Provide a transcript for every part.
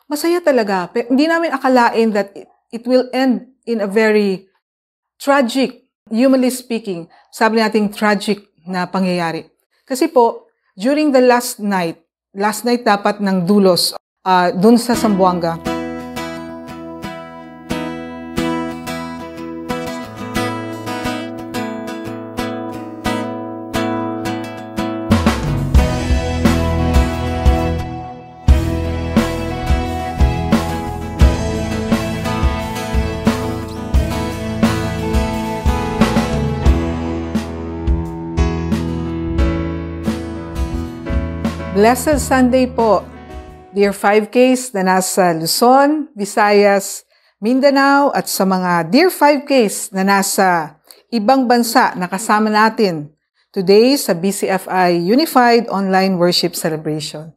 masaya talaga. Pero hindi namin akalain that it will end in a very tragic, humanly speaking, sabi nating tragic na pangyayari. Kasi po, during the last night dapat ng dulos dun sa Zamboanga, Blessed Sunday po, dear 5Ks na nasa Luzon, Visayas, Mindanao at sa mga dear 5Ks na nasa ibang bansa na kasama natin today sa BCFI Unified Online Worship Celebration.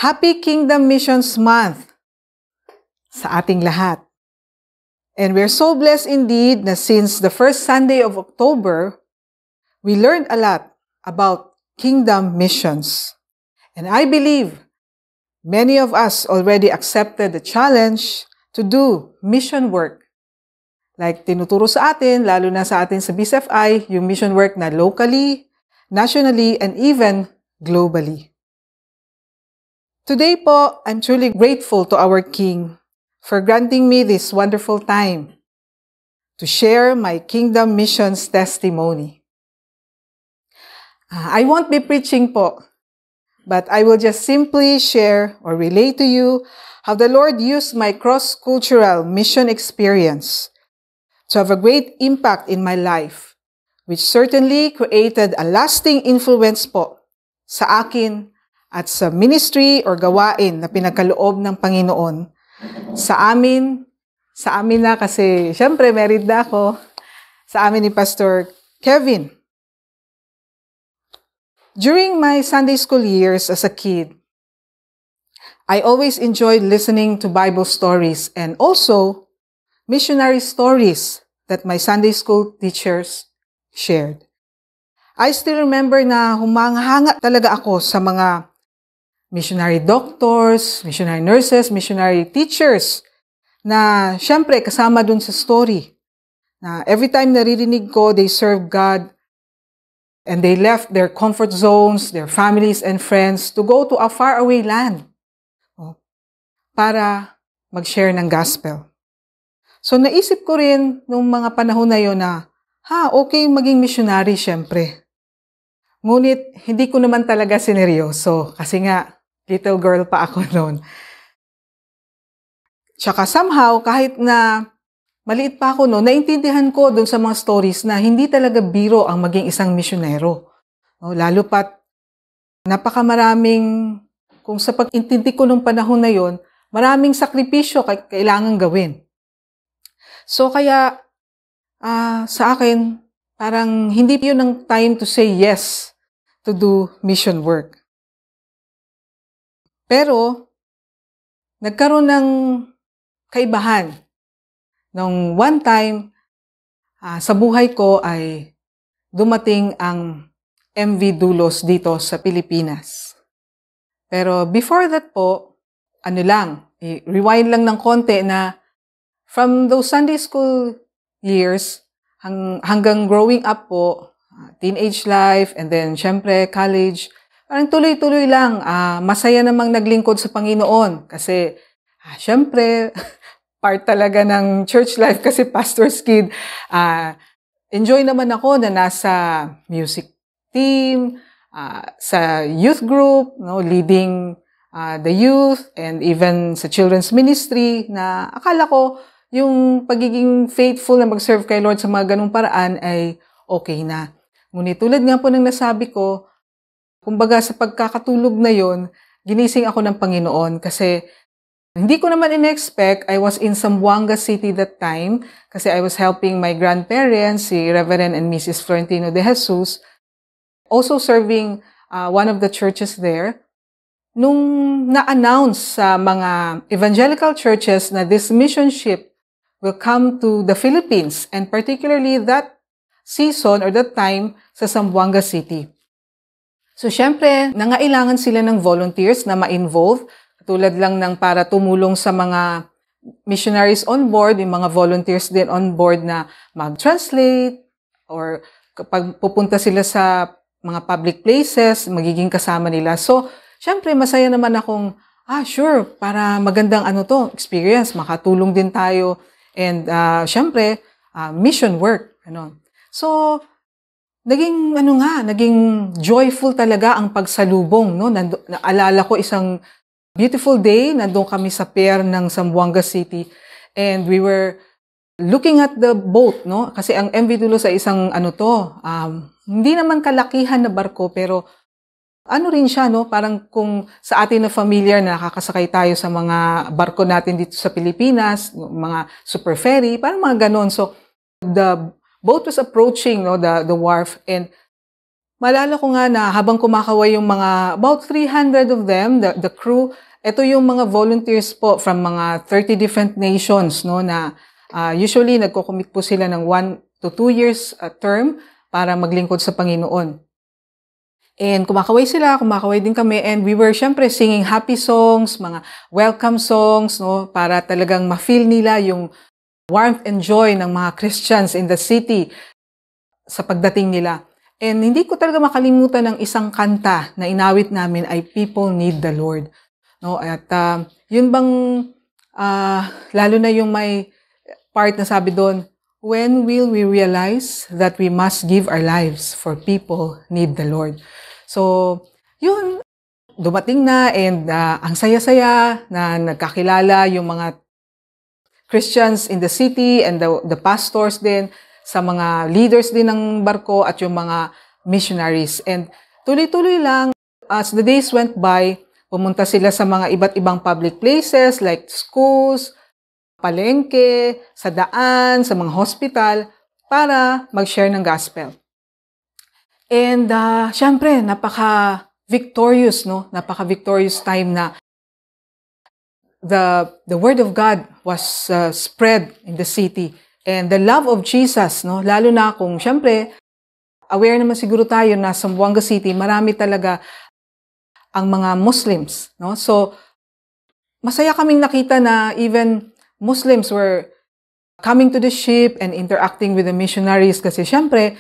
Happy Kingdom Missions Month sa ating lahat. And we're so blessed indeed na since the first Sunday of October, we learned a lot about kingdom missions. And I believe many of us already accepted the challenge to do mission work. Like tinuturo sa atin, lalo na sa atin sa BCFI, yung mission work na locally, nationally, and even globally. Today po, I'm truly grateful to our King for granting me this wonderful time to share my kingdom missions testimony. I won't be preaching po, but I will just simply share or relate to you how the Lord used my cross-cultural mission experience to have a great impact in my life, which certainly created a lasting influence po sa akin at sa ministry or gawain na pinagkaloob ng Panginoon sa amin na kasi syempre married na ako, sa amin ni Pastor Kevin. During my Sunday school years as a kid, I always enjoyed listening to Bible stories and also missionary stories that my Sunday school teachers shared. I still remember na humanghanga talaga ako sa mga missionary doctors, missionary nurses, missionary teachers na syempre kasama dun sa story. Na every time naririnig ko, they serve God. And they left their comfort zones, their families and friends to go to a faraway land para mag-share ng gospel. So naisip ko rin nung mga panahon na yun na, okay maging missionary syempre. Ngunit hindi ko naman talaga sineryoso kasi nga little girl pa ako noon. Tsaka somehow kahit na maliit pa ako naintindihan ko dun sa mga stories na hindi talaga biro ang maging isang misyonero. Lalo pat napakamaraming, kung sa pag-intindi ko nung panahon na yon, maraming sakripisyo kailangan gawin. So kaya sa akin, parang hindi yun ang time to say yes to do mission work. Pero nagkaroon ng kaibahan. Nung one time, sa buhay ko ay dumating ang MV Dulos dito sa Pilipinas. Pero before that po, rewind lang ng konti na from those Sunday school years hanggang growing up po, teenage life, and then syempre college, parang tuloy-tuloy lang, masaya namang naglingkod sa Panginoon kasi syempre, part talaga ng church life kasi pastor's kid. Enjoy naman ako na nasa music team, sa youth group, leading the youth, and even sa children's ministry na akala ko yung pagiging faithful na mag-serve kay Lord sa mga ganung paraan ay okay na. Ngunit tulad nga po ng nasabi ko, kumbaga sa pagkakatulog na yon, ginising ako ng Panginoon kasi hindi ko naman in-expect. I was in Zamboanga City that time kasi I was helping my grandparents, si Reverend and Mrs. Florentino de Jesus, also serving one of the churches there. Nung na-announce sa mga evangelical churches na this missionship will come to the Philippines and particularly that season or that time sa Zamboanga City. So syempre, nangailangan sila ng volunteers na ma-involve. tulad lang ng para tumulong sa mga missionaries on board, yung mga volunteers din on board na mag-translate or kapag pupunta sila sa mga public places, magiging kasama nila. So, syempre, masaya naman akong, sure, para magandang experience, makatulong din tayo. And syempre, mission work. So, naging joyful talaga ang pagsalubong. No? Naalala ko isang beautiful day, nandun kami sa pier ng Zamboanga City. And we were looking at the boat, no? Kasi ang MV Dulos ay isang hindi naman kalakihan na barko, pero rin siya, no? Parang kung sa atin na familiar na nakakasakay tayo sa mga barko natin dito sa Pilipinas, mga super ferry, parang mga ganon. So, the boat was approaching, no, the wharf, and maalala ko nga na habang kumakaway yung mga, about 300 of them, the crew, ito yung mga volunteers po from mga 30 different nations, no, na usually nagko-commit po sila ng 1 to 2 years term para maglingkod sa Panginoon. And kumakaway din kami, and we were syempre singing happy songs, mga welcome songs, no, para talagang ma-feel nila yung warmth and joy ng mga Christians in the city sa pagdating nila. And hindi ko talaga makalimutan ng isang kanta na inawit namin ay People Need the Lord. No, at yun bang lalo na yung may part na sabi doon, when will we realize that we must give our lives for people need the Lord? So, yun, dumating na, and ang saya-saya na nagkakilala yung mga Christians in the city and the pastors din, sa mga leaders din ng barko at yung mga missionaries. And tuloy-tuloy lang, as the days went by, pumunta sila sa mga iba't ibang public places like schools, palengke, sa daan, sa mga hospital, para mag-share ng gospel. And syempre, napaka-victorious, no? Napaka-victorious time na the word of God was spread in the city. And the love of Jesus, no? Lalo na kung syempre, aware naman siguro tayo na sa Zamboanga City, marami talaga ang mga Muslims, no? So, masaya kaming nakita na even Muslims were coming to the ship and interacting with the missionaries kasi syempre,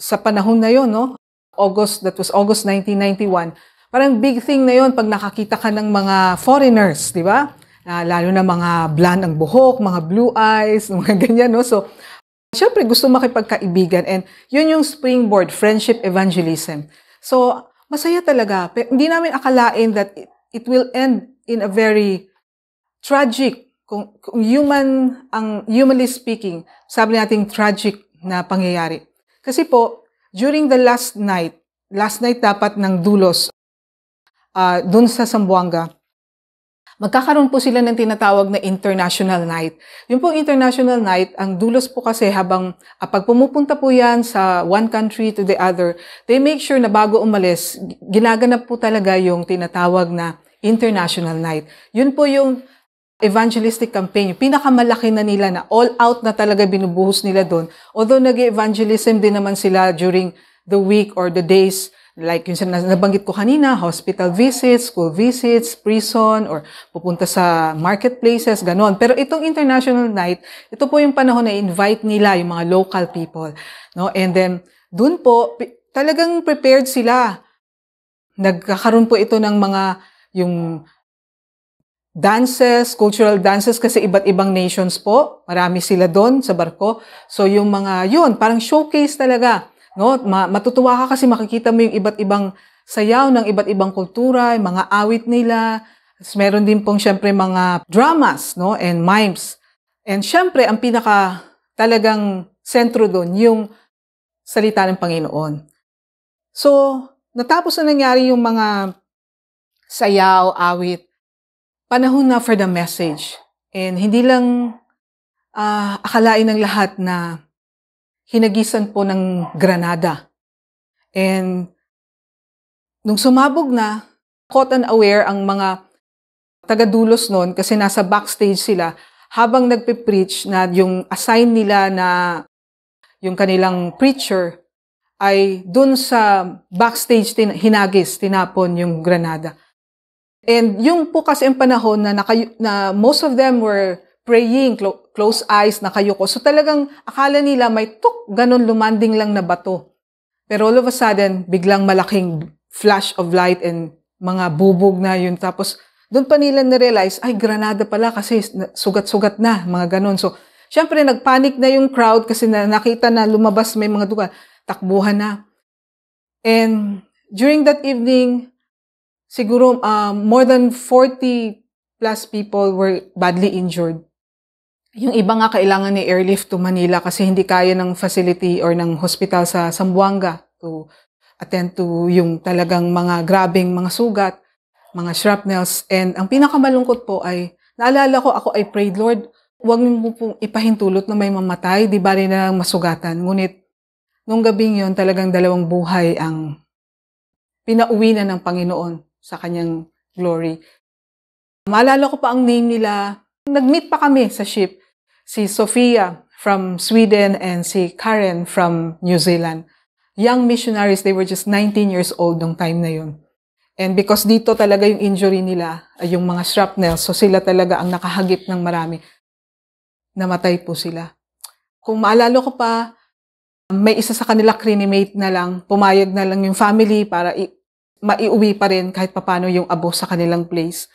sa panahon na yon, no? That was August 1991. Parang big thing na yon pag nakakita ka ng mga foreigners, di ba? Lalo na mga blonde ang buhok, mga blue eyes, mga ganyan, no? So, syempre gusto makipagkaibigan, and yun yung springboard, friendship evangelism. So, masaya talaga. Pero hindi namin akalain that it will end in a very tragic, kung humanly speaking, sabi natin tragic na pangyayari. Kasi po, during the last night dapat ng Dulos, dun sa Zamboanga, magkakaroon po sila ng tinatawag na International Night. Yung pong International Night, ang Dulos po kasi habang pag pumupunta po yan sa one country to the other, they make sure na bago umalis, ginaganap po talaga yung tinatawag na International Night. Yun po yung evangelistic campaign, yung pinakamalaki na nila na all out na talaga binubuhos nila doon. Although nag-evangelism din naman sila during the week or the days, like yung nabanggit ko kanina, hospital visits, school visits, prison, or pupunta sa marketplaces, ganon. Pero itong International Night, ito po yung panahon na invite nila yung mga local people. No? And then, dun po, talagang prepared sila. Nagkakaroon po ito ng mga, yung dances, cultural dances, kasi iba't ibang nations po. Marami sila doon sa barko. So yung mga, yun, parang showcase talaga. No? Matutuwa ka kasi makikita mo yung iba't ibang sayaw ng iba't ibang kultura, yung mga awit nila. Meron din pong syempre mga dramas, no? And mimes. And syempre, ang pinaka talagang sentro doon, yung salita ng Panginoon. So, natapos na nangyari yung mga sayaw, awit, panahon na for the message. And hindi lang akalain ng lahat na hinagisan po ng granada. And nung sumabog na, caught unaware ang mga taga-Dulos noon kasi nasa backstage sila habang nagpe-preach na yung assign nila na yung kanilang preacher ay dun sa backstage tinapon yung granada. And yung po kasi ang panahon na most of them were praying, close eyes, nakayuko. So talagang akala nila may ganun lumanding lang na bato. Pero all of a sudden, biglang malaking flash of light and mga bubog na yun. Tapos doon pa nila na-realize, ay granada pala kasi sugat-sugat na, mga ganun. So syempre nagpanic na yung crowd kasi nakita na lumabas may mga duga. Takbuhan na. And during that evening, siguro more than 40 plus people were badly injured. Yung iba nga kailangan ni airlift to Manila kasi hindi kaya ng facility or ng hospital sa Zamboanga to attend to yung talagang mga grabing mga sugat, mga shrapnels. And ang pinakamalungkot po ay, naalala ko ako ay prayed, Lord, huwag mo pong ipahintulot na may mamatay, di ba rin na masugatan. Ngunit, nung gabing yon talagang 2 buhay ang pinauwi na ng Panginoon sa kanyang glory. Maalala ko pa ang name nila. Nag-meet pa kami sa ship. Si Sofia from Sweden and si Karen from New Zealand. Young missionaries, they were just 19 years old nung time na yun. And because dito talaga yung injury nila, ay yung mga shrapnels, so sila talaga ang nakahagip ng marami. Namatay po sila. Kung maalala ko pa, may isa sa kanila crinimate na lang, pumayag na lang yung family para maiuwi pa rin kahit papano yung abo sa kanilang place.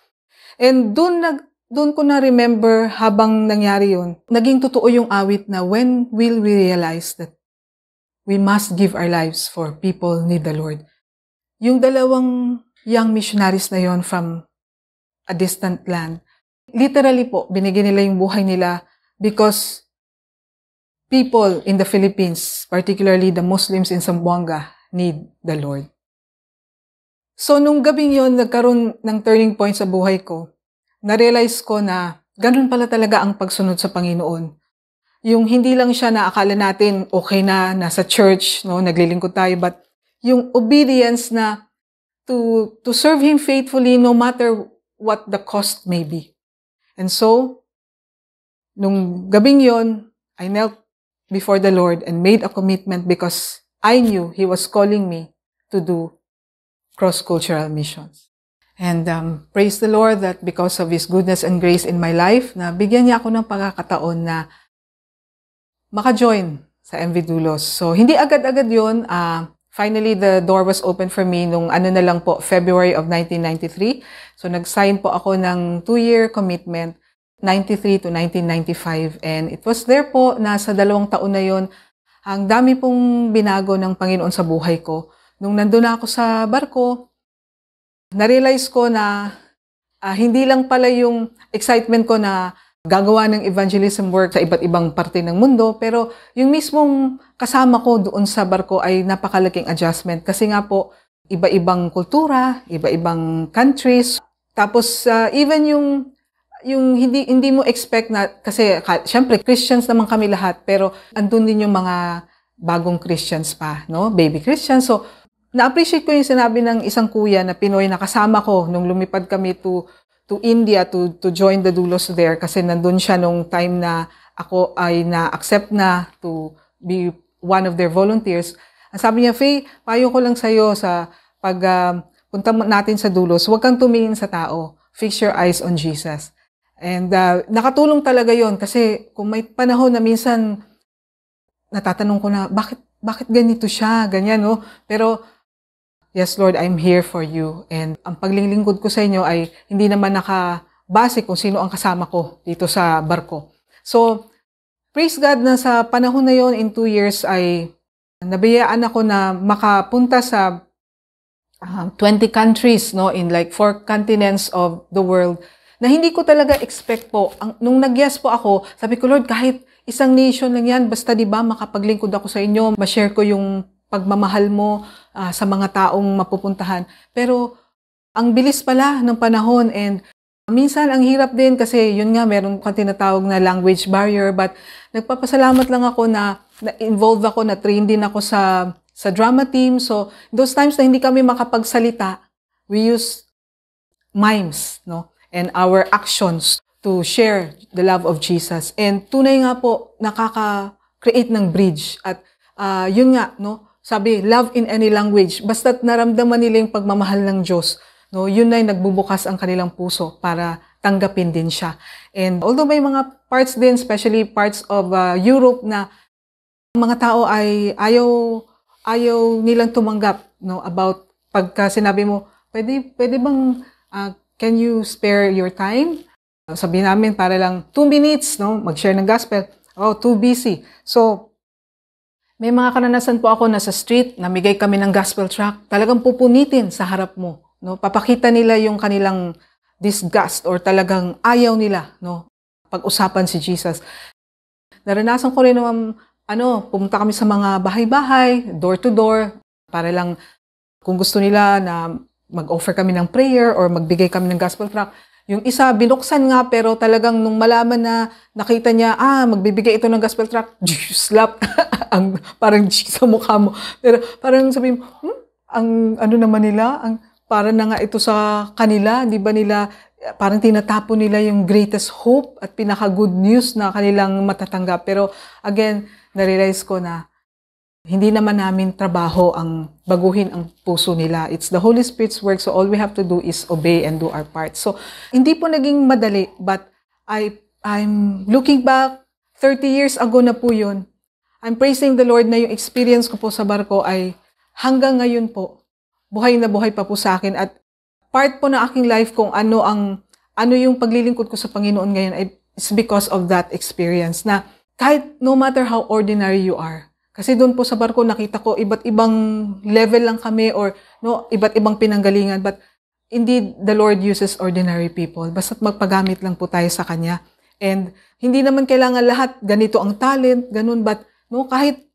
And doon ko na-remember habang nangyari yun, naging totoo yung awit na when will we realize that we must give our lives for people need the Lord. Yung 2 young missionaries na yon from a distant land, literally po, binigyan nila yung buhay nila because people in the Philippines, particularly the Muslims in Zamboanga, need the Lord. So, nung gabing yon nagkaroon ng turning point sa buhay ko, na-realize ko na ganun pala talaga ang pagsunod sa Panginoon. Yung hindi lang siya na akala natin okay na, nasa church, no, naglilingkod tayo, but yung obedience na to serve Him faithfully no matter what the cost may be. And so, nung gabing yon, I knelt before the Lord and made a commitment because I knew He was calling me to do cross-cultural missions. And praise the Lord that because of His goodness and grace in my life, na bigyan niya ako ng pagkakataon na maka-join sa MV Doulos. So, hindi agad-agad yun. Finally, the door was open for me nung na lang po, February of 1993. So, nag-sign po ako ng 2-year commitment, 93 to 1995. And it was there po, nasa 2 taon na yun, ang dami pong binago ng Panginoon sa buhay ko. Nung nandun ako sa barko, na-realize ko na hindi lang pala yung excitement ko na gagawa ng evangelism work sa iba't ibang parte ng mundo, pero yung mismong kasama ko doon sa barko ay napakalaking adjustment. Kasi nga po, iba-ibang kultura, iba-ibang countries. Tapos even yung hindi mo expect na, kasi syempre Christians naman kami lahat, pero andun din yung mga bagong Christians pa, no? Baby Christians. So, na-appreciate ko yung sinabi ng isang kuya na Pinoy na kasama ko nung lumipad kami to India to join the Doulos there kasi nandun siya nung time na ako ay na-accept na to be one of their volunteers. Ang sabi niya, Faye, payo ko lang sa'yo sa pag punta natin sa Doulos, huwag kang tumingin sa tao. Fix your eyes on Jesus. And nakatulong talaga yon kasi kung may panahon na minsan natatanong ko na, bakit ganito siya? Ganyan, no? Pero yes, Lord, I'm here for you. And ang paglilingkod ko sa inyo ay hindi naman nakabase kung sino ang kasama ko dito sa barko. So, praise God na sa panahon na yon in 2 years ay nabiyaan ako na makapunta sa 20 countries, no, in like 4 continents of the world na hindi ko talaga expect po. Nung nag-yes po ako, sabi ko, Lord, kahit isang nation lang yan, basta di ba makapaglingkod ako sa inyo, ma-share ko yung pagmamahal mo sa mga taong mapupuntahan. Pero ang bilis pala ng panahon and minsan ang hirap din kasi yun nga meron kang tinatawag na language barrier, but nagpapasalamat lang ako na involved ako, na train din ako sa drama team. So those times na hindi kami makapagsalita, we use mimes, no, and our actions to share the love of Jesus. And tunay nga po nakaka-create ng bridge at yun nga, no, sabi, love in any language. Basta't naramdaman nila yung pagmamahal ng Diyos, no, yun na yung nagbubukas ang kanilang puso para tanggapin din siya. And although may mga parts din, especially parts of Europe, na mga tao ay ayaw nilang tumanggap, no, about pagka sinabi mo, pwede bang can you spare your time? Sabihin namin para lang 2 minutes, no, mag-share ng gospel. Oh, too busy. So may mga karanasan po ako na sa street, namigay kami ng gospel tract, talagang pupunitin sa harap mo, no? Papakita nila yung kanilang disgust or talagang ayaw nila, no, pag-usapan si Jesus. Naranasan ko rin naman, pumunta kami sa mga bahay-bahay, door to door, para lang kung gusto nila na mag-offer kami ng prayer or magbigay kami ng gospel tract. Yung isa, binuksan nga, pero talagang nung malaman na nakita niya, magbibigay ito ng gospel tract, slap, parang sa mukha mo. Pero parang sabi mo, ang ano naman nila, para na nga ito sa kanila, di ba nila, parang tinatapon nila yung greatest hope at pinaka-good news na kanilang matatanggap. Pero again, na-realize ko na hindi naman namin trabaho ang baguhin ang puso nila. It's the Holy Spirit's work, so all we have to do is obey and do our part. So, hindi po naging madali, but I'm looking back, 30 years ago na po yun. I'm praising the Lord na yung experience ko po sa barko ay hanggang ngayon po, buhay na buhay pa po sa akin. At part po na aking life kung ano yung paglilingkod ko sa Panginoon ngayon ay it's because of that experience na kahit no matter how ordinary you are, kasi doon po sa barko nakita ko iba't ibang level lang kami or no, iba't ibang pinanggalingan, but indeed the Lord uses ordinary people. Basta't magpagamit lang po tayo sa Kanya. And hindi naman kailangan lahat ganito ang talent, ganun, but no, kahit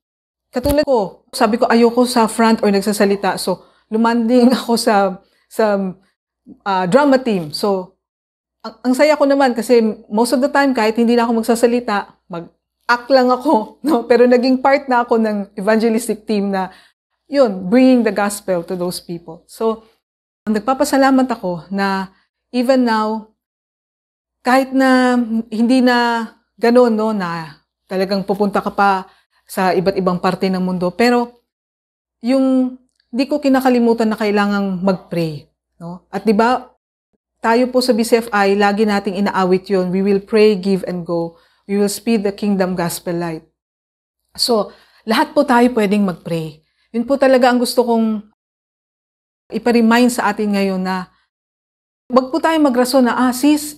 katulad ko, sabi ko ayoko sa front or nagsasalita. So lumanding ako sa drama team. So ang saya ko naman kasi most of the time kahit hindi na ako magsasalita, act lang ako, no? Pero naging part na ako ng evangelistic team na, yun, bringing the gospel to those people. So, nagpapasalamat ako na even now, kahit na hindi na gano'n, no, na talagang pupunta ka pa sa iba't ibang parte ng mundo, pero yung hindi ko kinakalimutan na kailangang mag-pray, no? At di ba, tayo po sa BCFI, lagi nating inaawit yun. We will pray, give, and go. We will speed the kingdom gospel light. So, lahat po tayo pwedeng mag-pray. Yun po talaga ang gusto kong ipa-remind sa atin ngayon na wag po tayo magrason na, sis,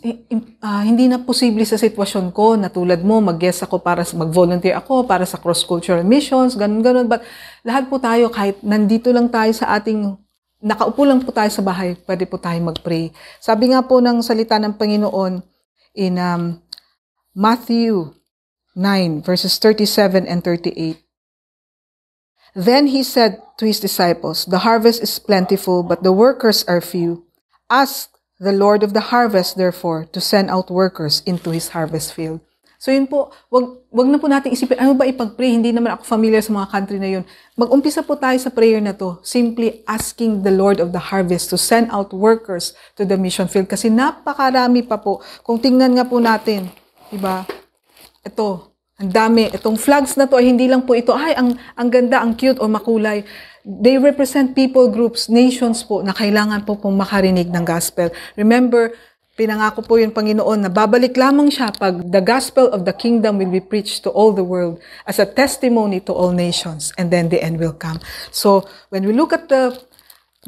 hindi na posible sa sitwasyon ko na tulad mo, mag-guest ako para mag-volunteer ako para sa cross-cultural missions, ganun. But lahat po tayo, kahit nandito lang tayo sa ating, nakaupo lang po tayo sa bahay, pwede po tayo mag-pray. Sabi nga po ng salita ng Panginoon in Matthew 9, verses 37 and 38. Then he said to his disciples, the harvest is plentiful, but the workers are few. Ask the Lord of the harvest, therefore, to send out workers into his harvest field. So yun po, wag na po natin isipin, ano ba ipag-pray? Hindi naman ako familiar sa mga country na yun. Mag-umpisa po tayo sa prayer na to, simply asking the Lord of the harvest to send out workers to the mission field. Kasi napakarami pa po. Kung tingnan nga po natin, diba? Ito, ang dami. Itong flags na to ay hindi lang po ito, ang ganda, ang cute o makulay. They represent people groups, nations po na kailangan po pong makarinig ng gospel. Remember, pinangako po yung Panginoon na babalik lamang siya pag the gospel of the kingdom will be preached to all the world as a testimony to all nations, and then the end will come. So, when we look at the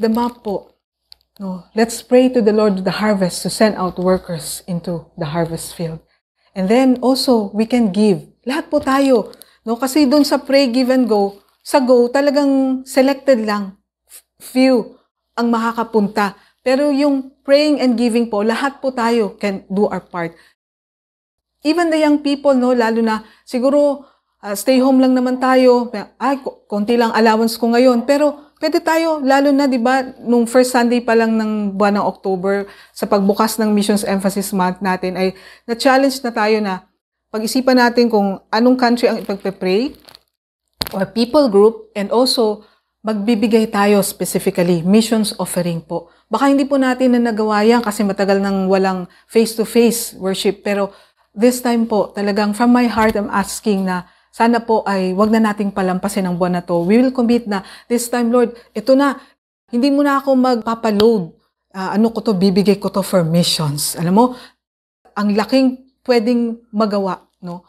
map po, no, let's pray to the Lord of the harvest to send out workers into the harvest field. And then also, we can give. Lahat po tayo. No? Kasi doon sa pray, give, and go, sa go, talagang selected lang. Few ang makakapunta. Pero yung praying and giving po, lahat po tayo can do our part. Even the young people, no, lalo na, siguro, stay home lang naman tayo. Konti lang allowance ko ngayon. Pero pwede tayo, lalo na, di ba, nung first Sunday pa lang ng buwan ng October, sa pagbukas ng Missions Emphasis Month natin, ay na-challenge na tayo na pag-isipan natin kung anong country ang ipagpe-pray, or people group, and also, magbibigay tayo specifically, missions offering po. Baka hindi po natin na nagawa yan kasi matagal nang walang face-to-face worship. Pero this time po, talagang from my heart, I'm asking na sana po ay wag na nating palampasin ang buwan na to. We will commit na this time, Lord, ito na, hindi mo na ako magpapaload. bibigay ko to for missions. Alam mo, ang laking pwedeng magawa, no?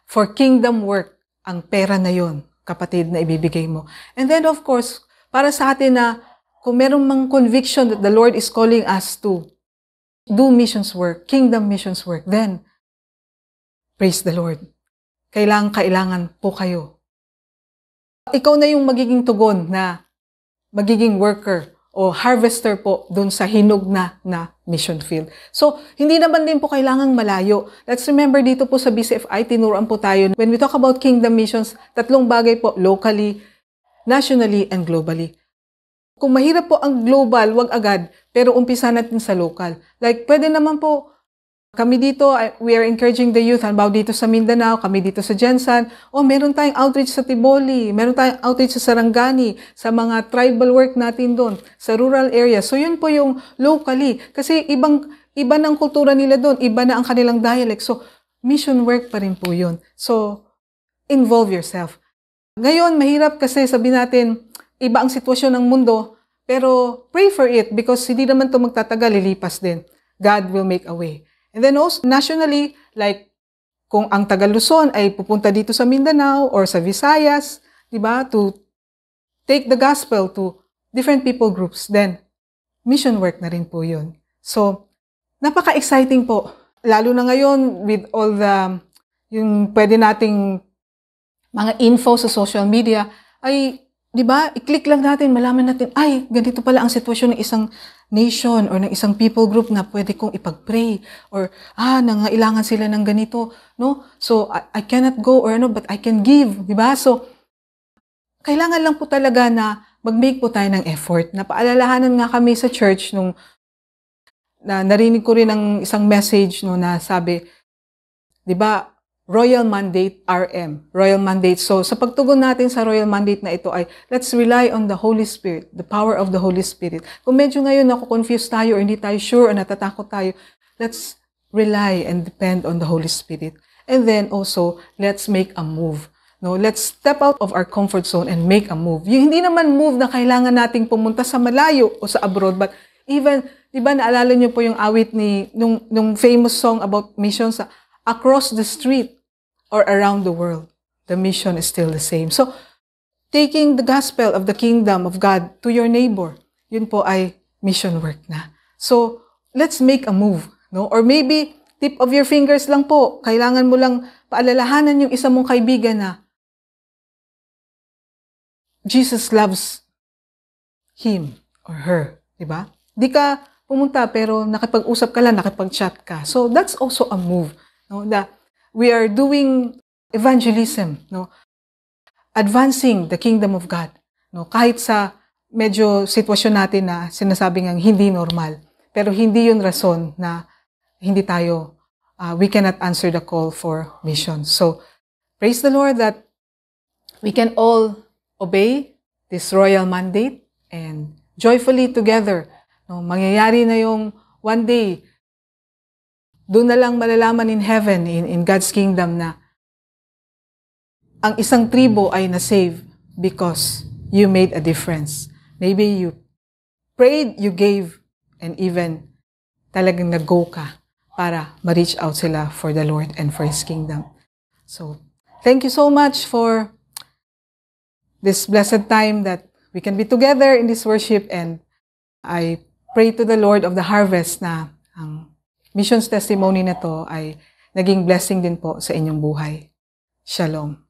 For kingdom work, ang pera na yon, kapatid, na ibibigay mo. And then of course, para sa atin na kung merong mang conviction that the Lord is calling us to do missions work, kingdom missions work, then praise the Lord. Kailangan po kayo. Ikaw na yung magiging tugon na magiging worker o harvester po dun sa hinog na mission field. So, hindi naman din po kailangang malayo. Let's remember dito po sa BCFI, tinuruan po tayo. When we talk about kingdom missions, 3 bagay po, locally, nationally, and globally. Kung mahirap po ang global, wag agad, pero umpisa natin sa local. Like, pwede naman po, kami dito, we are encouraging the youth, halimbawa dito sa Mindanao, kami dito sa Jensan, meron tayong outreach sa Tiboli, meron tayong outreach sa Sarangani, sa mga tribal work natin doon, sa rural area. So yun po yung locally, kasi iba ng kultura nila doon, iba na ang kanilang dialect. So mission work pa rin po yun. So involve yourself. Ngayon, mahirap kasi sabihin natin, iba ang sitwasyon ng mundo, pero pray for it because hindi naman ito magtatagal, lilipas din. God will make a way. And then also, nationally, like, kung ang taga Luzon ay pupunta dito sa Mindanao or sa Visayas, di ba, to take the gospel to different people groups, then mission work na rin po yun. So, napaka-exciting po. Lalo na ngayon with all the, yung pwede nating mga info sa social media, ay, di ba, i-click lang natin, malaman natin, ay, ganito pala ang sitwasyon ng isang nation or ng isang people group na pwede kong ipag-pray or nangailangan sila ng ganito, no? So I cannot go or but I can give, di ba? So kailangan lang po talaga na mag-make po tayo ng effort. Napaalalahanan nga kami sa church nung narinig ko rin ng isang message no na sabi, di ba, Royal Mandate RM, Royal Mandate. So, sa pagtugon natin sa Royal Mandate na ito ay, let's rely on the Holy Spirit, the power of the Holy Spirit. Kung medyo ngayon confused tayo or hindi tayo sure or natatakot tayo, let's rely and depend on the Holy Spirit. And then also, let's make a move. No, let's step out of our comfort zone and make a move. Yung hindi naman move na kailangan nating pumunta sa malayo o sa abroad, but even, di ba, naalala niyo po yung awit ni, nung famous song about missions, across the street or around the world, the mission is still the same. So, taking the gospel of the kingdom of God to your neighbor, yun po ay mission work na. So, let's make a move. No? Or maybe, tip of your fingers lang po, kailangan mo lang paalalahanan yung isa mong kaibigan na Jesus loves him or her. Diba? Di ka pumunta pero nakipag-usap ka lang, nakipag-chat ka. So, that's also a move. No, that we are doing evangelism, no, advancing the kingdom of God, no, kahit sa medyo sitwasyon natin na sinasabing ang hindi normal, pero hindi yun rason na hindi tayo, we cannot answer the call for mission. So, praise the Lord that we can all obey this royal mandate and joyfully together, no, mangyayari na yung one day. Doon na lang malalaman in heaven, in God's kingdom na ang isang tribo ay na-save because you made a difference. Maybe you prayed, you gave, and even talagang nag-go ka para ma-reach out sila for the Lord and for His kingdom. So, thank you so much for this blessed time that we can be together in this worship, and I pray to the Lord of the harvest na ang missions testimony na to ay naging blessing din po sa inyong buhay. Shalom.